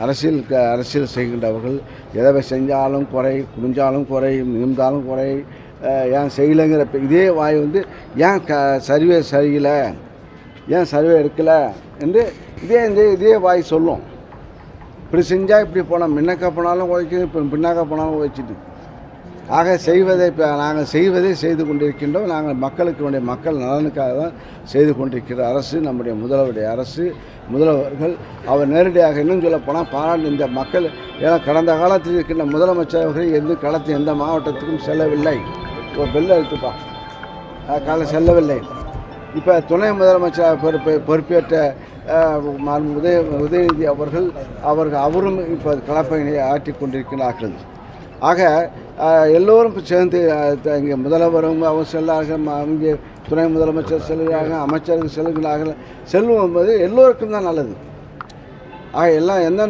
அரசியல் செய்கின்றவர்கள் எதை செஞ்சாலும் குறை, குனிஞ்சாலும் குறை, நிமிர்ந்தாலும் குறை, ஏன் செய்யலைங்கிற இதே வாய் ஏன் சர்வே சரியில்லை, ஏன் சர்வே எடுக்கலை என்று இதே வாய் சொல்லும். இப்படி செஞ்சால் இப்படி போனால் முன்னக்க போனாலும் உழைக்குது, இப்போ பின்னாக்க போனாலும் உழைச்சிட்டு. ஆக இப்போ நாங்கள் செய்வதை செய்து கொண்டிருக்கின்றோம். நாங்கள் மக்கள் நலனுக்காக தான் செய்து கொண்டிருக்கிற அரசு நம்முடைய முதல்வருடைய அரசு. முதல்வர்கள் அவர் நேரடியாக இன்னும் சொல்லப்போனால் இந்த மக்கள் ஏன்னா கடந்த காலத்தில் இருக்கின்ற முதலமைச்சர் அவர்கள் களத்தில் எந்த மாவட்டத்துக்கும் செல்லவில்லை. இப்போ பெல்ல எடுத்துப்பா காலம் செல்லவில்லை. இப்போ துணை முதலமைச்சர் பொறுப்பேற்ற உதயநிதி அவரும் இப்போ களப்பணியை ஆற்றி கொண்டிருக்கிறார்கள். ஆக எல்லோரும் சேர்ந்து இங்கே முதல்வரும் அவங்க செல்லார்கள், இங்கே துணை முதலமைச்சர் செல்கிறார்கள், அமைச்சர்கள் செல்கிறார்கள். செல்லும் என்பது எல்லோருக்கும் தான் நல்லது. ஆக எல்லாம் எந்தெந்த